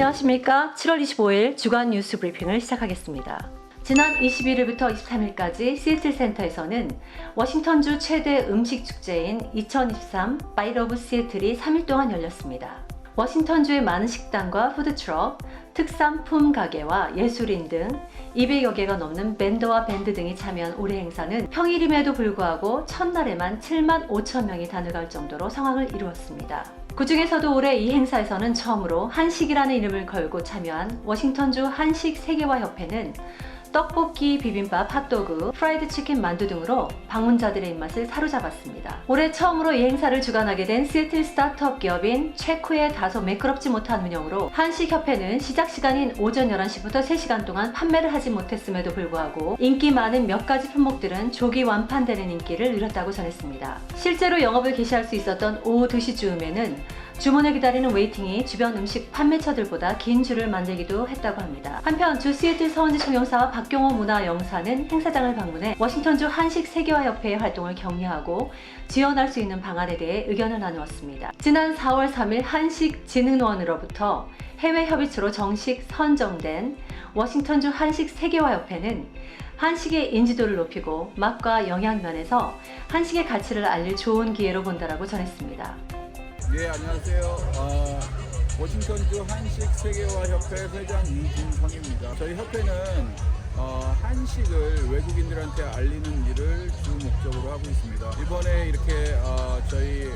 안녕하십니까. 7월 25일 주간 뉴스 브리핑을 시작하겠습니다. 지난 21일부터 23일까지 시애틀 센터에서는 워싱턴주 최대 음식 축제인 2023 바이트 오브 시애틀이 3일 동안 열렸습니다. 워싱턴주의 많은 식당과 푸드트럭, 특산품 가게와 예술인 등 200여 개가 넘는 밴드와 밴드 등이 참여한 올해 행사는 평일임에도 불구하고 첫날에만 7만 5천 명이 다녀갈 정도로 상황을 이루었습니다. 그 중에서도 올해 이 행사에서는 처음으로 한식이라는 이름을 걸고 참여한 워싱턴주 한식 세계화협회는 떡볶이, 비빔밥, 핫도그, 프라이드 치킨, 만두 등으로 방문자들의 입맛을 사로잡았습니다. 올해 처음으로 이 행사를 주관하게 된 시애틀 스타트업 기업인 체코의 다소 매끄럽지 못한 운영으로 한식협회는 시작 시간인 오전 11시부터 3시간 동안 판매를 하지 못했음에도 불구하고 인기 많은 몇 가지 품목들은 조기 완판되는 인기를 누렸다고 전했습니다. 실제로 영업을 개시할 수 있었던 오후 2시쯤에는 주문을 기다리는 웨이팅이 주변 음식 판매처들보다 긴 줄을 만들기도 했다고 합니다. 한편 주 시애틀 서원지 총영사와 박경호 문화영사는 행사장을 방문해 워싱턴주 한식 세계화협회의 활동을 격려하고 지원할 수 있는 방안에 대해 의견을 나누었습니다. 지난 4월 3일 한식진흥원으로부터 해외 협의체로 정식 선정된 워싱턴주 한식 세계화협회는 한식의 인지도를 높이고 맛과 영양 면에서 한식의 가치를 알릴 좋은 기회로 본다라고 전했습니다. 네, 안녕하세요. 워싱턴주 한식 세계화협회 회장 유진성입니다. 저희 협회는 한식을 외국인들한테 알리는 일을 주 목적으로 하고 있습니다. 이번에 이렇게 저희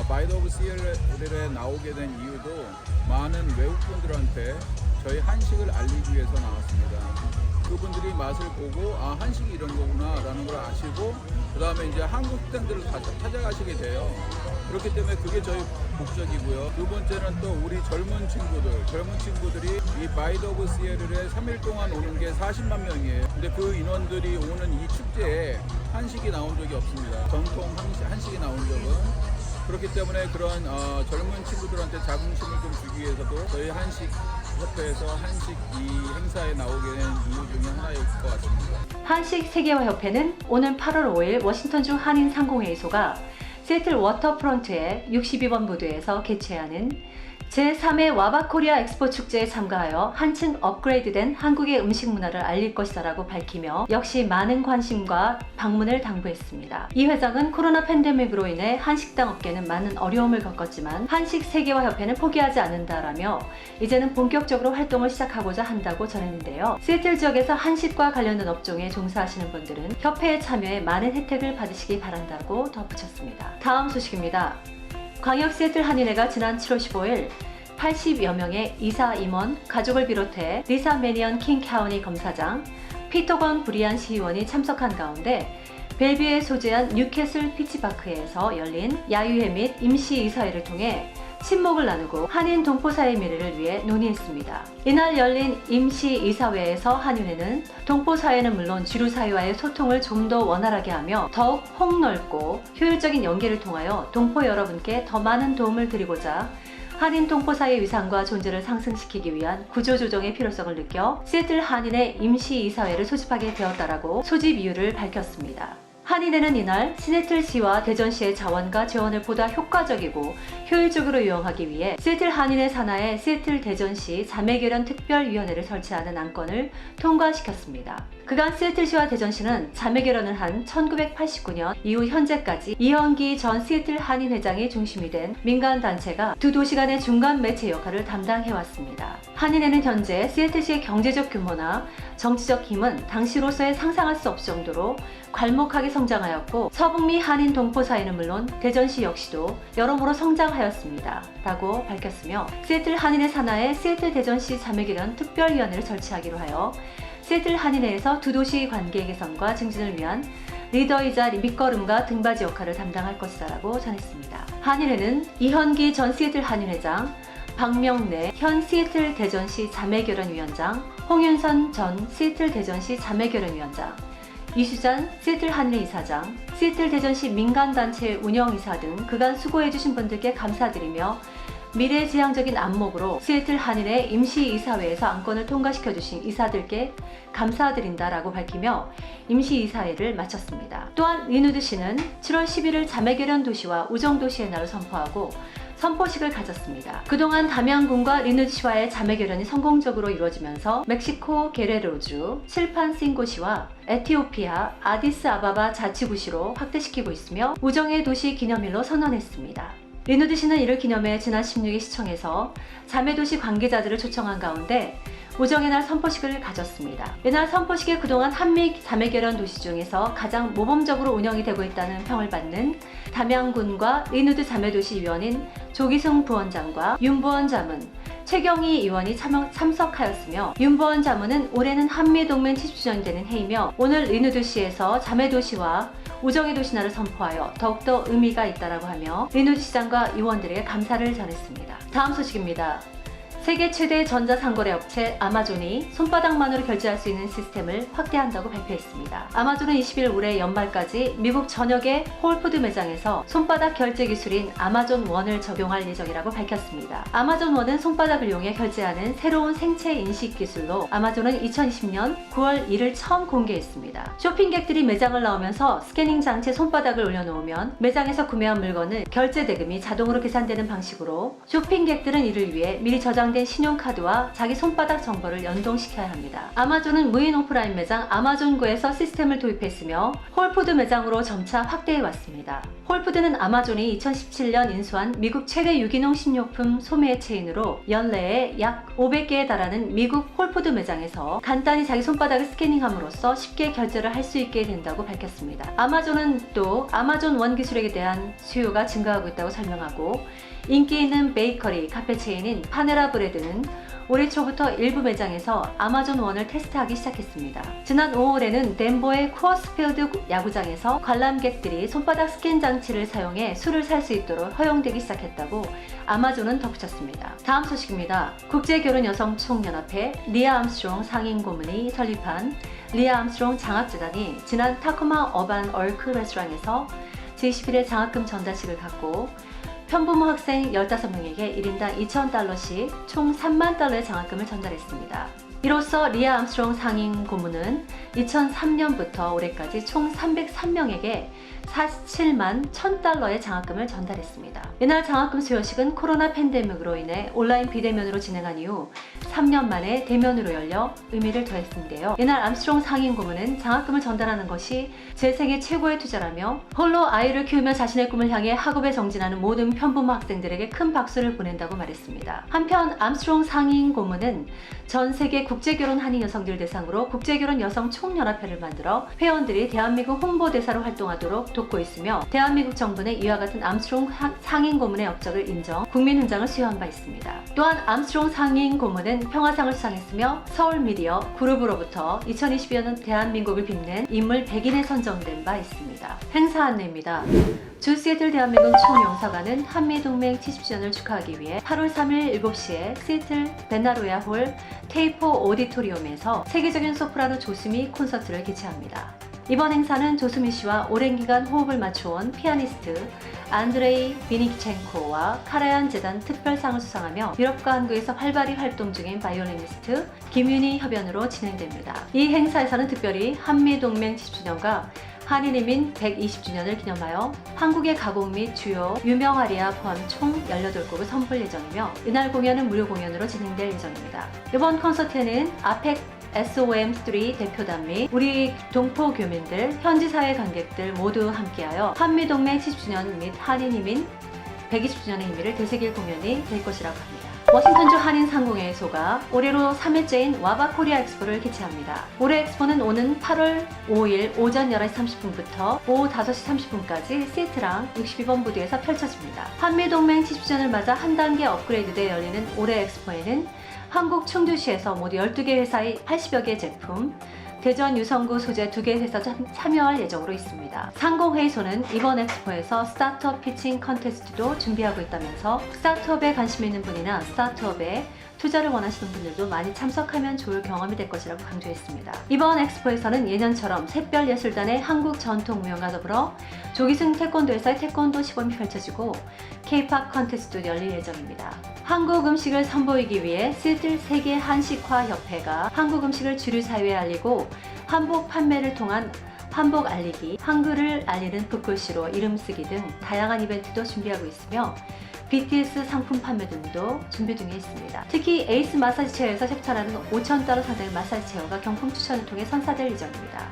바이트 오브 시애틀에 나오게 된 이유도 많은 외국분들한테 저희 한식을 알리기 위해서 나왔습니다. 그분들이 맛을 보고 한식이 이런 거구나 라는 걸 아시고 그 다음에 이제 한국 식당들을 찾아가시게 돼요. 그렇기 때문에 그게 저희 목적이고요. 두 번째는 또 우리 젊은 친구들이 이 바이트 오브 시애틀에 3일 동안 오는 게 40만 명이에요. 근데 그 인원들이 오는 이 축제에 한식이 나온 적이 없습니다. 전통 한식이 나온 적은. 그렇기 때문에 그런 젊은 친구들한테 자긍심을 좀 주기 위해서도 저희 한식협회에서 한식 이 행사에 나오게 된 이유 중에 하나일 것 같습니다. 한식 세계화협회는 오늘 8월 5일 워싱턴주 한인 상공회의소가 시애틀 워터프론트의 62번 부두에서 개최하는 제3회 와바코리아 엑스포 축제에 참가하여 한층 업그레이드된 한국의 음식 문화를 알릴 것이다라고 밝히며 역시 많은 관심과 방문을 당부했습니다. 이 회장은 코로나 팬데믹으로 인해 한식당 업계는 많은 어려움을 겪었지만 한식 세계화협회는 포기하지 않는다라며 이제는 본격적으로 활동을 시작하고자 한다고 전했는데요. 시애틀 지역에서 한식과 관련된 업종에 종사하시는 분들은 협회에 참여해 많은 혜택을 받으시기 바란다고 덧붙였습니다. 다음 소식입니다. 광역 시애틀 한인회가 지난 7월 15일 80여 명의 이사, 임원, 가족을 비롯해 리사 매니언 킹 카운티 검사장, 피터건 브리안 시의원이 참석한 가운데 벨뷰에 소재한 뉴캐슬 피치파크에서 열린 야유회 및 임시이사회를 통해 친목을 나누고 한인 동포사회 미래를 위해 논의했습니다. 이날 열린 임시이사회에서 한인회는 동포사회는 물론 주류사회와의 소통을 좀 더 원활하게 하며 더욱 폭넓고 효율적인 연계를 통하여 동포 여러분께 더 많은 도움을 드리고자 한인 동포사회의 위상과 존재를 상승시키기 위한 구조조정의 필요성을 느껴 시애틀 한인회 임시이사회를 소집하게 되었다라고 소집 이유를 밝혔습니다. 한인회는 이날 시애틀시와 대전시의 자원과 재원을 보다 효과적이고 효율적으로 이용하기 위해 시애틀 한인회 산하에 시애틀 대전시 자매결연 특별위원회를 설치하는 안건을 통과시켰습니다. 그간 시애틀시와 대전시는 자매결연을 한 1989년 이후 현재까지 이현기 전 시애틀 한인회장이 중심이 된 민간단체가 두 도시 간의 중간 매체 역할을 담당해왔습니다. 한인회는 현재 시애틀시의 경제적 규모나 정치적 힘은 당시로서의 상상할 수 없을 정도로 괄목하게 성장하였고 서북미 한인 동포 사회는 물론 대전시 역시도 여러모로 성장하였습니다. 라고 밝혔으며 시애틀 한인회 산하에 시애틀 대전시 자매결연 특별위원회를 설치하기로 하여 시애틀 한인회에서 두 도시 관계 개선과 증진을 위한 리더이자 밑거름과 등받이 역할을 담당할 것이다라고 전했습니다. 한인회는 이현기 전 시애틀 한인회장, 박명래 현 시애틀 대전시 자매결연위원장, 홍윤선 전 시애틀 대전시 자매결연위원장, 이수잔 시애틀 한인회 이사장, 시애틀 대전시 민간단체 운영이사 등 그간 수고해주신 분들께 감사드리며 미래지향적인 안목으로 시애틀 한인회 임시이사회에서 안건을 통과시켜주신 이사들께 감사드린다라고 밝히며 임시이사회를 마쳤습니다. 또한 리누드 씨는 7월 11일 자매결연 도시와 우정도시의 날을 선포하고 선포식을 가졌습니다. 그동안 담양군과 리누드시와의 자매 결연이 성공적으로 이루어지면서 멕시코 게레로주, 실판싱고시와 에티오피아 아디스아바바 자치구시로 확대시키고 있으며 우정의 도시 기념일로 선언했습니다. 리누드시는 이를 기념해 지난 16일 시청에서 자매도시 관계자들을 초청한 가운데 우정의 날 선포식을 가졌습니다. 이날 선포식에 그동안 한미 자매결연 도시 중에서 가장 모범적으로 운영이 되고 있다는 평을 받는 담양군과 리누드 자매도시 위원인 조기승 부원장과 윤부원 자문, 최경희 의원이 참석하였으며 윤부원 자문은 올해는 한미동맹 70주년이 되는 해이며 오늘 리누드시에서 자매도시와 우정의 도시날을 선포하여 더욱더 의미가 있다라고 하며 리누드 시장과 의원들에게 감사를 전했습니다. 다음 소식입니다. 세계 최대 전자상거래 업체 아마존이 손바닥만으로 결제할 수 있는 시스템을 확대한다고 발표했습니다. 아마존은 20일 올해 연말까지 미국 전역의 홀푸드 매장에서 손바닥 결제 기술인 아마존 원을 적용할 예정이라고 밝혔습니다. 아마존 원은 손바닥을 이용해 결제하는 새로운 생체 인식 기술로 아마존은 2020년 9월 1일 처음 공개했습니다. 쇼핑객들이 매장을 나오면서 스캐닝 장치에 손바닥을 올려놓으면 매장에서 구매한 물건을 결제 대금이 자동으로 계산되는 방식으로 쇼핑객들은 이를 위해 미리 저장된 신용카드와 자기 손바닥 정보를 연동시켜야 합니다. 아마존은 무인 오프라인 매장 아마존고에서 시스템을 도입했으며 홀푸드 매장으로 점차 확대해왔습니다. 홀푸드는 아마존이 2017년 인수한 미국 최대 유기농 식료품 소매 체인으로 연내에 약 500개에 달하는 미국 홀푸드 매장에서 간단히 자기 손바닥을 스캐닝함으로써 쉽게 결제를 할 수 있게 된다고 밝혔습니다. 아마존은 또 아마존 원 기술에 대한 수요가 증가하고 있다고 설명하고 인기 있는 베이커리 카페 체인인 파네라 브레드는 올해 초부터 일부 매장에서 아마존 원을 테스트하기 시작했습니다. 지난 5월에는 덴버의 쿠어스필드 야구장에서 관람객들이 손바닥 스캔 장치를 사용해 술을 살 수 있도록 허용되기 시작했다고 아마존은 덧붙였습니다. 다음 소식입니다. 국제결혼여성총연합회 리아 암스트롱 상임 고문이 설립한 리아 암스트롱 장학재단이 지난 타코마 어반 얼크 레스토랑에서 제21회 장학금 전달식을 갖고 편부모 학생 15명에게 1인당 $2,000씩 총 $3만 달러의 장학금을 전달했습니다. 이로써 리아 암스트롱 상임 고문은 2003년부터 올해까지 총 303명에게 47만 $1,000의 장학금을 전달했습니다. 이날 장학금 수여식은 코로나 팬데믹으로 인해 온라인 비대면으로 진행한 이후 3년 만에 대면으로 열려 의미를 더했는데요. 이날 암스트롱 상임 고문은 장학금을 전달하는 것이 제 생애 최고의 투자라며 홀로 아이를 키우며 자신의 꿈을 향해 학업에 정진하는 모든 편부모 학생들에게 큰 박수를 보낸다고 말했습니다. 한편 암스트롱 상임 고문은 전 세계 국제결혼 한인 여성들 대상으로 국제결혼 여성 총연합회를 만들어 회원들이 대한민국 홍보대사로 활동하도록 돕고 있으며 대한민국 정부는 이와 같은 암스트롱 상임 고문의 업적을 인정, 국민훈장을 수여한 바 있습니다. 또한 암스트롱 상임 고문은 평화상을 수상했으며 서울미디어 그룹으로부터 2022년 대한민국을 빛낸 인물 100인에 선정된 바 있습니다. 행사 안내입니다. 주 시애틀 대한민국 총영사관은 한미동맹 70주년을 축하하기 위해 8월 3일 7시에 시애틀 벤나로야 홀 테이포 오디토리움에서 세계적인 소프라노 조수미 콘서트를 개최합니다. 이번 행사는 조수미 씨와 오랜 기간 호흡을 맞춰온 피아니스트 안드레이 비니첸코와 카라얀 재단 특별상을 수상하며 유럽과 한국에서 활발히 활동 중인 바이올리니스트 김윤희 협연으로 진행됩니다. 이 행사에서는 특별히 한미동맹 70주년과 한인이민 120주년을 기념하여 한국의 가곡 및 주요 유명 아리아 포함 총 18곡을 선보일 예정이며 이날 공연은 무료 공연으로 진행될 예정입니다. 이번 콘서트에는 아펙 SOM3 대표단 및 우리 동포 교민들, 현지 사회 관객들 모두 함께하여 한미동맹 70주년 및 한인이민 120주년의 의미를 되새길 공연이 될 것이라고 합니다. 워싱턴주 한인상공회의소가 올해로 3회째인 와바코리아 엑스포를 개최합니다. 올해 엑스포는 오는 8월 5일 오전 11시 30분부터 오후 5시 30분까지 시애틀항 62번 부두에서 펼쳐집니다. 한미동맹 70주년을 맞아 한 단계 업그레이드되어 열리는 올해 엑스포에는 한국 충주시에서 모두 12개 회사의 80여 개 제품, 대전 유성구 소재 2개 회사 참여할 예정으로 있습니다. 상공회의소는 이번 엑스포에서 스타트업 피칭 컨테스트도 준비하고 있다면서 스타트업에 관심 있는 분이나 스타트업에 투자를 원하시는 분들도 많이 참석하면 좋을 경험이 될 것이라고 강조했습니다. 이번 엑스포에서는 예년처럼 샛별예술단의 한국 전통무용과 더불어 조기승 태권도에서의 태권도 시범이 펼쳐지고 K-POP 컨테스트도 열릴 예정입니다. 한국 음식을 선보이기 위해 시애틀 세계 한식화 협회가 한국 음식을 주류 사회에 알리고 한복 판매를 통한 한복 알리기, 한글을 알리는 붓글씨로 이름 쓰기 등 다양한 이벤트도 준비하고 있으며 BTS 상품 판매 등도 준비 중에 있습니다. 특히 에이스 마사지 체어에서 협찬하는 5,000달러 상당의 마사지 체어가 경품 추천을 통해 선사될 예정입니다.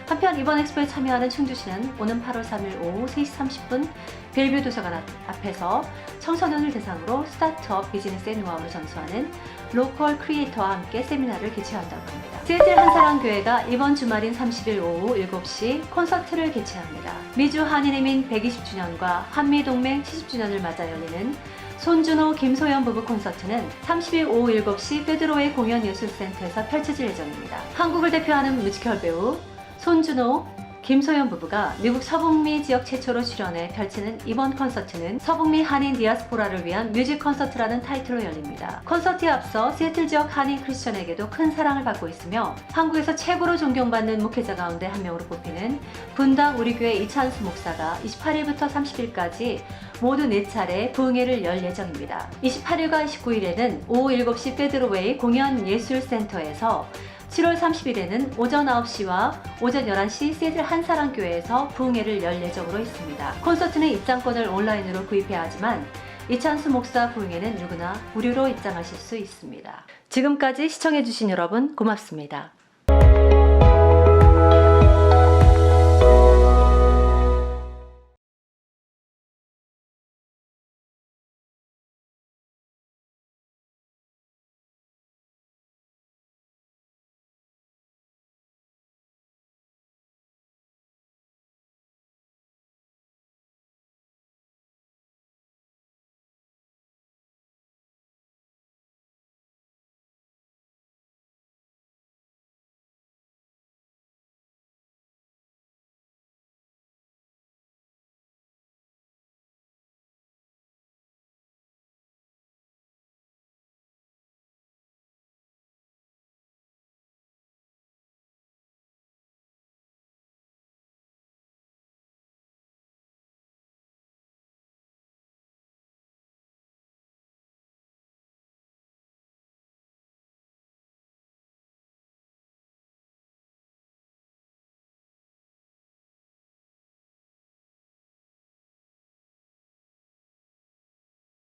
한편 이번 엑스포에 참여하는 충주시는 오는 8월 3일 오후 3시 30분 벨뷰 도서관 앞에서 청소년을 대상으로 스타트업 비즈니스의 노하우를 전수하는 로컬 크리에이터와 함께 세미나를 개최한다고 합니다. 시애틀 한사랑교회가 이번 주말인 30일 오후 7시 콘서트를 개최합니다. 미주 한인회민 120주년과 한미동맹 70주년을 맞아 열리는 손준호, 김소연 부부 콘서트는 30일 오후 7시 페드로웨이 공연예술센터에서 펼쳐질 예정입니다. 한국을 대표하는 뮤지컬 배우 손준호, 김소연 부부가 미국 서북미 지역 최초로 출연해 펼치는 이번 콘서트는 서북미 한인 디아스포라를 위한 뮤직 콘서트라는 타이틀로 열립니다. 콘서트에 앞서 시애틀 지역 한인 크리스천에게도 큰 사랑을 받고 있으며 한국에서 최고로 존경받는 목회자 가운데 한 명으로 뽑히는 분당 우리교회 이찬수 목사가 28일부터 30일까지 모두 4차례 부흥회를 열 예정입니다. 28일과 29일에는 오후 7시 페드로웨이 공연예술센터에서 7월 30일에는 오전 9시와 오전 11시 시애틀 한사랑교회에서 부흥회를 열 예정으로 있습니다. 콘서트는 입장권을 온라인으로 구입해야 하지만 이찬수 목사 부흥회는 누구나 무료로 입장하실 수 있습니다. 지금까지 시청해주신 여러분 고맙습니다.